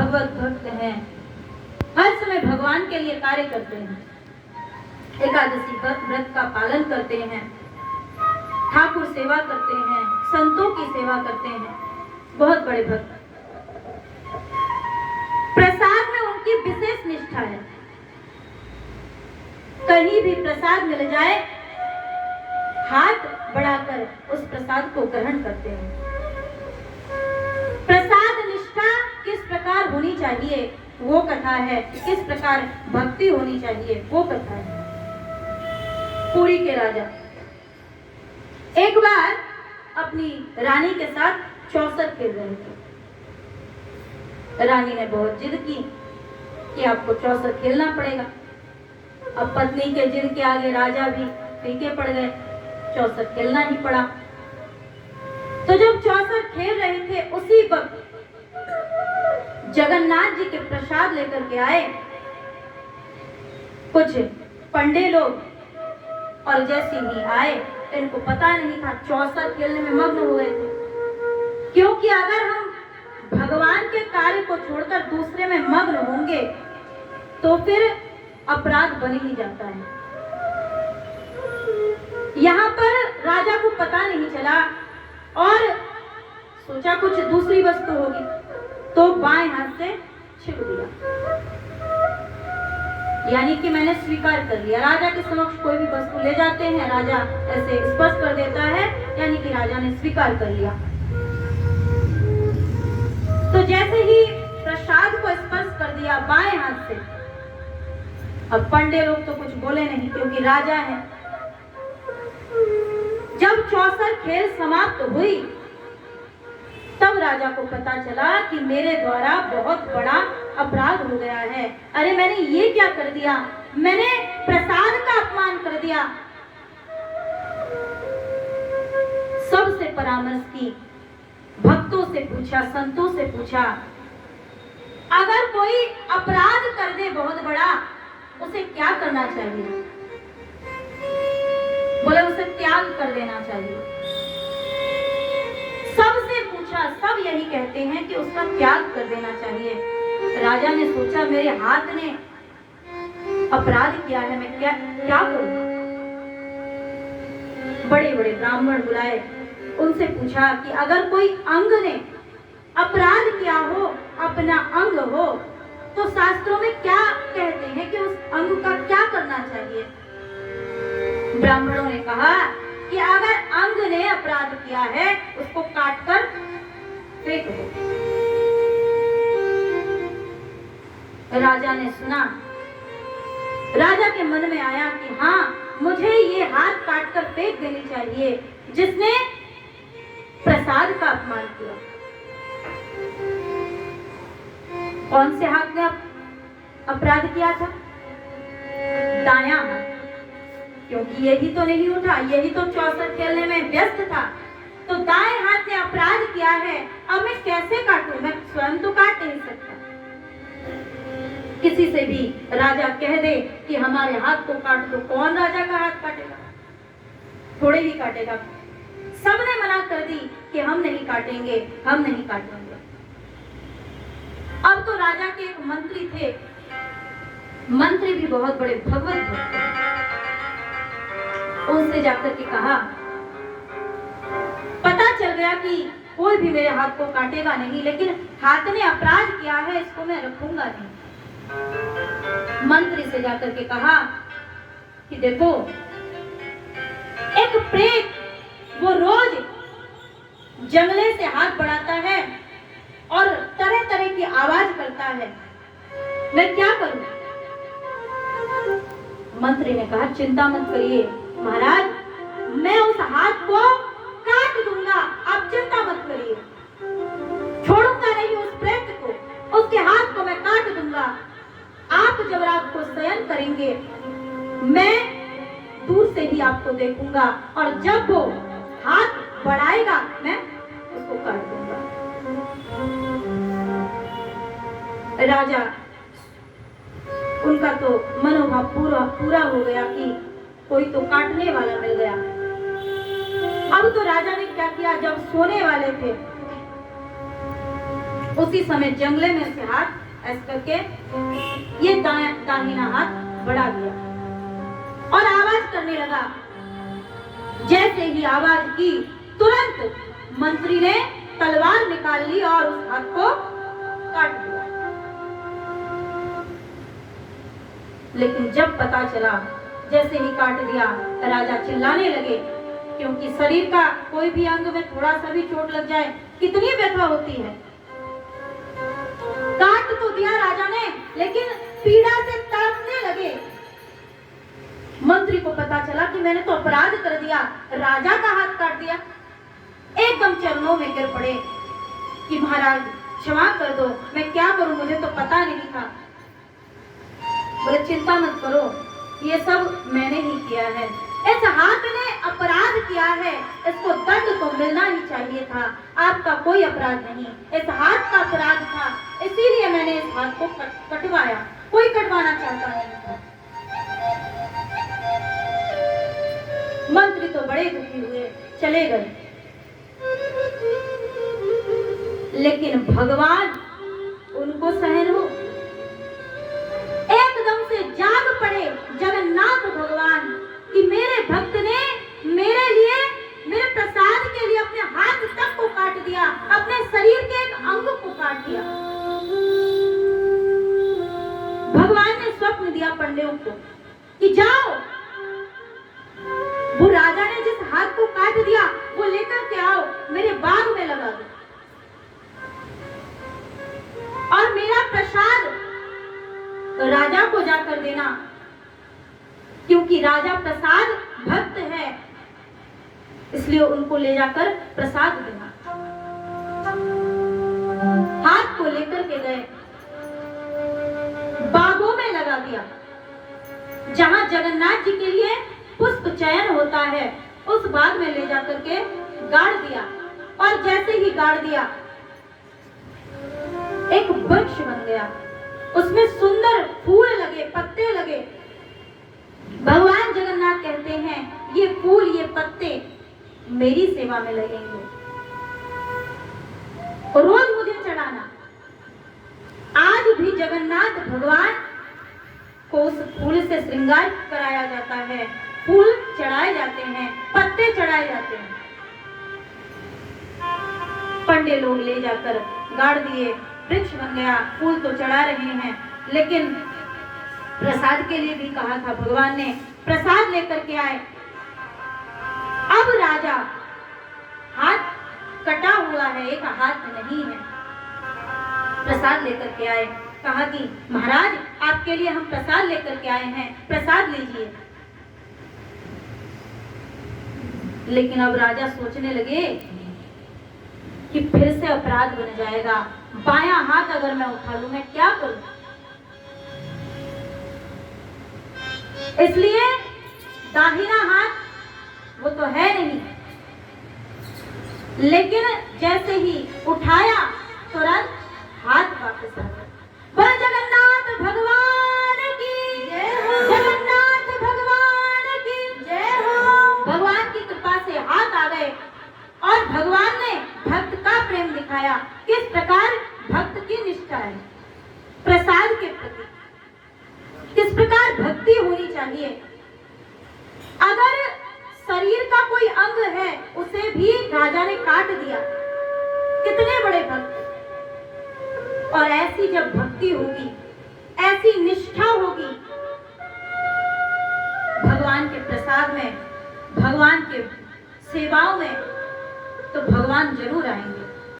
भगवत भक्त हैं, हर समय भगवान के लिए कार्य करते हैं, एकादशी व्रत का पालन करते हैं, ठाकुर सेवा करते हैं, संतों की सेवा करते हैं, बहुत बड़े भक्त। प्रसाद में उनकी विशेष निष्ठा है। कहीं भी प्रसाद मिल जाए, हाथ बढ़ाकर उस प्रसाद को ग्रहण करते हैं। प्रसाद निष्ठा किस प्रकार होनी चाहिए वो कथा है, किस प्रकार भक्ति होनी चाहिए वो कथा है। पुरी के राजा एक बार अपनी रानी के साथ चौसर खेल रहे थे। रानी ने बहुत जिद की कि आपको चौसर खेलना पड़ेगा। अब पत्नी के जिद के आगे राजा भी फीके पड़ गए, चौसर खेलना ही पड़ा। तो जब चौसर खेल रहे थे उसी वक्त जगन्नाथ जी के प्रसाद लेकर के आए कुछ पंडे लोग, और जैसे ही आए इनको पता नहीं था, चौसर खेलने में मग्न हो गए थे। क्योंकि अगर हम भगवान के कार्य को छोड़कर दूसरे में मग्न होंगे तो फिर अपराध बन ही जाता है। यहाँ पर राजा को पता नहीं चला और सोचा कुछ दूसरी वस्तु होगी, तो बाएं हाथ से छिप दिया, यानी कि मैंने स्वीकार कर लिया। राजा के समक्ष कोई भी वस्तु ले जाते हैं, राजा ऐसे स्पष्ट कर देता है, यानी कि राजा ने स्वीकार कर लिया। तो जैसे ही प्रसाद को स्पर्श कर दिया बाएं हाथ से, अब पंडे लोग तो कुछ बोले नहीं क्योंकि राजा है। जब चौसर खेल समाप्त हुई तब राजा को पता चला कि मेरे द्वारा बहुत बड़ा अपराध हो गया है। अरे मैंने ये क्या कर दिया, मैंने प्रसाद का अपमान कर दिया। सबसे परामर्श की, भक्तों से पूछा, संतों से पूछा, अगर कोई अपराध कर दे बहुत बड़ा उसे क्या करना चाहिए? बोले उसे त्याग कर देना चाहिए। सबसे पूछा, सब यही कहते हैं कि उसका त्याग कर देना चाहिए। राजा ने सोचा मेरे हाथ ने अपराध किया है, मैं क्या करूं? बड़े बड़े ब्राह्मण बुलाए, उनसे पूछा कि अगर कोई अंग ने अपराध किया हो, अपना अंग हो, तो शास्त्रों में क्या कहते हैं कि उस अंग का क्या करना चाहिए? ब्राह्मणों ने कहा कि अगर अंग ने अपराध किया है उसको काटकर फेंक दो। राजा ने सुना, राजा के मन में आया कि हाँ, मुझे ये हाथ काटकर फेंक देनी चाहिए जिसने प्रसाद का अपमान किया। कौन से हाथ ने अपराध किया था? दायां हाथ, क्योंकि यही तो नहीं उठा, यही तो चौसर खेलने में व्यस्त था। तो दाएं हाथ ने अपराध किया है, अब मैं कैसे काटूं? मैं स्वयं तो काट नहीं सकता। किसी से भी राजा कह दे कि हमारे हाथ को काट दो, कौन राजा का हाथ काटेगा? थोड़े ही काटेगा। सबने मना कर दी कि हम नहीं काटेंगे, हम नहीं काटेंगे। अब तो राजा के एक मंत्री थे, मंत्री भी बहुत बड़े भगवत भक्त थे। उनसे जाकर के कहा, पता चल गया कि कोई भी मेरे हाथ को काटेगा नहीं, लेकिन हाथ ने अपराध किया है, इसको मैं रखूंगा नहीं। मंत्री से जाकर के कहा कि देखो, एक प्रेत वो रोज जंगले से हाथ बढ़ाता है और तरह तरह की आवाज करता है, मैं क्या करूं? मंत्री ने कहा, चिंता मत करिए महाराज, मैं उस हाथ को काट दूंगा, आप चिंता मत करिए। छोड़ूंगा नहीं उस प्रेत को, उसके हाथ को मैं काट दूंगा। आप जब रात को शयन करेंगे मैं दूर से ही आपको देखूंगा, और जब वो हाथ बढ़ाएगा मैं उसको काट दूंगा। राजा, उनका तो मनोभाव पूरा हो गया कि कोई तो काटने वाला मिल गया। अब तो राजा ने क्या किया, जब सोने वाले थे उसी समय जंगले में से हाथ ऐसे करके ये दाहिना हाथ बढ़ा दिया और आवाज करने लगा। जैसे ही आवाज की तुरंत मंत्री ने तलवार निकाल ली और उस हाथ को काट दिया। लेकिन जब पता चला, जैसे ही काट दिया, राजा चिल्लाने लगे, क्योंकि शरीर का कोई भी अंग में थोड़ा सा भी चोट लग जाए कितनी व्यथा होती है। काट तो दिया राजा ने, लेकिन पीड़ा से तड़पने लगे। मंत्री को पता चला कि मैंने तो अपराध कर दिया, राजा का हाथ काट दिया। एकदम चरणों में गिर पड़े कि महाराज क्षमा कर दो, मैं क्या करूं, मुझे तो पता नहीं था। बोले चिंता मत करो, ये सब मैंने ही किया है। इस हाथ ने अपराध किया है, इसको दंड तो मिलना ही चाहिए था। आपका कोई अपराध नहीं, इस हाथ का अपराध था, इसीलिए मैंने इस हाथ को कटवाया, कोई कटवाना चाहता नहीं था। मंत्री तो बड़े दुखी हुए, चले गए। लेकिन भगवान उनको सहन हो, एकदम से जाग पड़े जगन्नाथ भगवान कि मेरे भक्त ने मेरे लिए, मेरे प्रसाद के लिए अपने हाथ तक को काट दिया, अपने शरीर के एक अंग को काट दिया। भगवान ने स्वप्न दिया पंडियों को कि जाओ, वो राजा ने जिस हाथ को काट दिया वो लेकर के आओ, मेरे बाग में लगा दो और मेरा प्रसाद राजा को जाकर देना, क्योंकि राजा प्रसाद भक्त है, इसलिए उनको ले जाकर प्रसाद देना। हाथ को लेकर के गए, बागों में लगा दिया, जहां जगन्नाथ जी के लिए पुष्प चयन होता है, उस बाग में ले जाकर के गाड़ दिया। और जैसे ही गाड़ दिया, एक वृक्ष बन गया, उसमें सुंदर फूल लगे, पत्ते लगे। भगवान जगन्नाथ कहते हैं ये फूल, ये पत्ते मेरी सेवा में लगेंगे, रोज मुझे चढ़ाना। आज भी जगन्नाथ भगवान को उस फूल से श्रृंगार कराया जाता है, फूल चढ़ाए जाते हैं, पत्ते चढ़ाए जाते हैं। पंडे लोग ले जाकर गाड़ दिए, वृक्ष बन गया, फूल तो चढ़ा रहे हैं, लेकिन प्रसाद के लिए भी कहा था भगवान ने, प्रसाद लेकर के आए। अब राजा, हाथ कटा हुआ है, एक हाथ नहीं है, प्रसाद लेकर के आए, कहा कि महाराज आपके लिए हम प्रसाद लेकर के आए हैं, प्रसाद लीजिए। लेकिन अब राजा सोचने लगे कि फिर से अपराध बन जाएगा, बायां हाथ अगर मैं उठा लूं मैं क्या करूं। इसलिए दाहिना हाथ वो तो है नहीं, लेकिन जैसे ही उठाया तुरंत हाथ वापस आ गया। बोल जगन्नाथ भगवान की जय हो, जगन्नाथ भगवान की जय हो। भगवान की कृपा से हाथ आ गए और भगवान ने भक्त का प्रेम दिखाया, किस प्रकार भक्त की निष्ठा है प्रसाद के प्रति, किस प्रकार भक्ति होनी चाहिए। अगर शरीर का कोई अंग है उसे भी राजा ने काट दिया, कितने बड़े भक्त। और ऐसी जब भक्ति होगी, ऐसी निष्ठा होगी भगवान के प्रसाद में, भगवान के सेवाओं में, तो भगवान जरूर आएंगे।